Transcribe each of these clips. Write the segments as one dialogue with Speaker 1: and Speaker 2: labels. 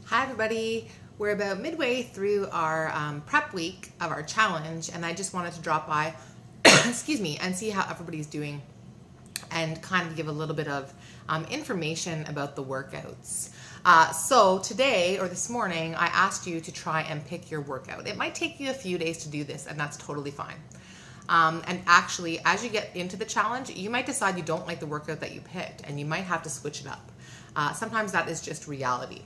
Speaker 1: Hi everybody, we're about midway through our prep week of our challenge, and I just wanted to drop by, excuse me, and see how everybody's doing and kind of give a little bit of information about the workouts. So today or this morning, I asked you to try and pick your workout. It might take you a few days to do this, and that's totally fine. And actually, as you get into the challenge, you might decide you don't like the workout that you picked, and you might have to switch it up. Sometimes that is just reality.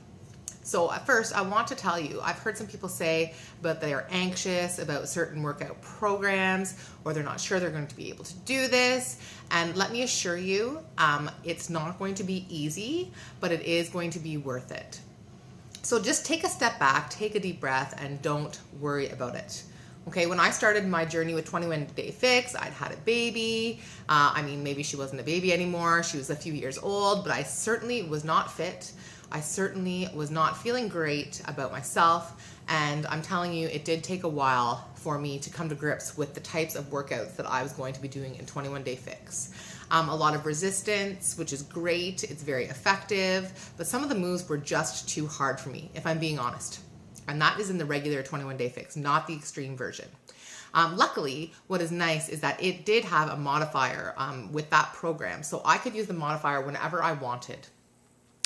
Speaker 1: So at first, I want to tell you, I've heard some people say that they are anxious about certain workout programs, or they're not sure they're going to be able to do this. And let me assure you, it's not going to be easy, but it is going to be worth it. So just take a step back, take a deep breath, and don't worry about it. Okay, when I started my journey with 21 Day Fix, I'd had a baby. Maybe she wasn't a baby anymore. She was a few years old, but I certainly was not fit. I certainly was not feeling great about myself, and I'm telling you, it did take a while for me to come to grips with the types of workouts that I was going to be doing in 21 Day Fix. A lot of resistance, which is great, it's very effective, but some of the moves were just too hard for me, if I'm being honest. And that is in the regular 21 Day Fix, not the extreme version. Luckily, what is nice is that it did have a modifier with that program, so I could use the modifier whenever I wanted.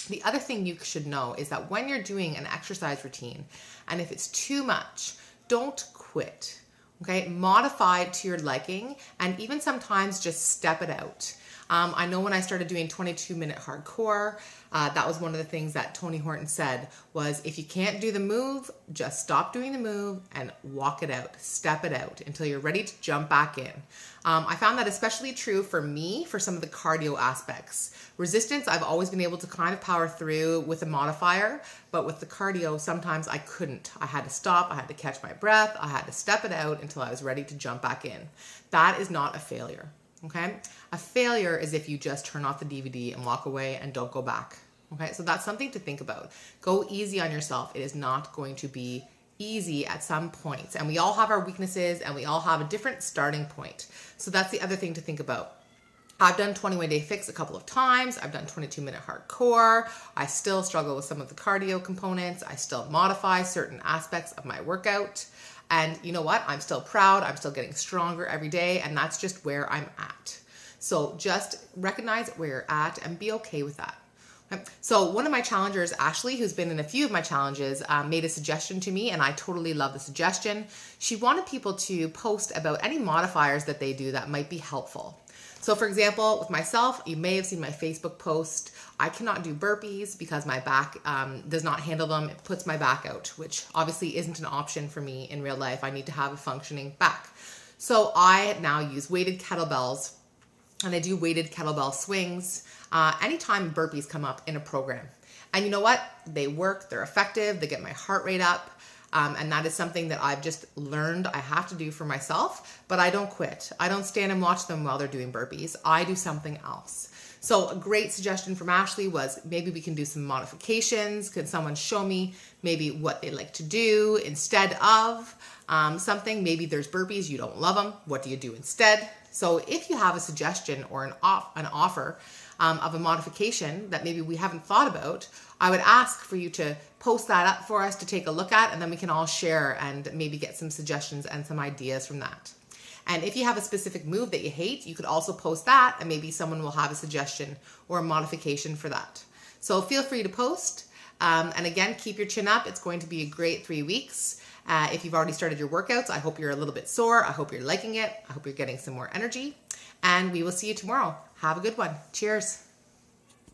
Speaker 1: The other thing you should know is that when you're doing an exercise routine, and if it's too much, don't quit. Okay, modify it to your liking, and even sometimes just step it out. I know when I started doing 22-minute hardcore, that was one of the things that Tony Horton said was, if you can't do the move, just stop doing the move and walk it out, step it out until you're ready to jump back in. I found that especially true for me for some of the cardio aspects. Resistance, I've always been able to kind of power through with a modifier, but with the cardio, sometimes I couldn't. I had to stop, I had to catch my breath, I had to step it out until I was ready to jump back in. That is not a failure. Okay? A failure is if you just turn off the DVD and walk away and don't go back. Okay? So that's something to think about. Go easy on yourself. It is not going to be easy at some points. And we all have our weaknesses, and we all have a different starting point. So that's the other thing to think about. I've done 21 Day Fix a couple of times. I've done 22-minute hardcore. I still struggle with some of the cardio components. I still modify certain aspects of my workout. And you know what? I'm still proud. I'm still getting stronger every day, and that's just where I'm at. So just recognize where you're at and be okay with that. Okay? So one of my challengers, Ashley, who's been in a few of my challenges, made a suggestion to me, and I totally love the suggestion. She wanted people to post about any modifiers that they do that might be helpful. So for example, with myself, you may have seen my Facebook post. I cannot do burpees because my back does not handle them. It puts my back out, which obviously isn't an option for me in real life. I need to have a functioning back. So I now use weighted kettlebells, and I do weighted kettlebell swings anytime burpees come up in a program. And you know what? They work, they're effective, they get my heart rate up. And that is something that I've just learned I have to do for myself, but I don't quit. I don't stand and watch them while they're doing burpees. I do something else. So a great suggestion from Ashley was maybe we can do some modifications. Can someone show me maybe what they like to do instead of something? Maybe there's burpees, you don't love them. What do you do instead? So if you have a suggestion or an offer of a modification that maybe we haven't thought about, I would ask for you to post that up for us to take a look at, and then we can all share and maybe get some suggestions and some ideas from that. And if you have a specific move that you hate, you could also post that, and maybe someone will have a suggestion or a modification for that. So feel free to post. And again, keep your chin up. It's going to be a great 3 weeks. If you've already started your workouts, I hope you're a little bit sore. I hope you're liking it. I hope you're getting some more energy. And we will see you tomorrow. Have a good one. Cheers.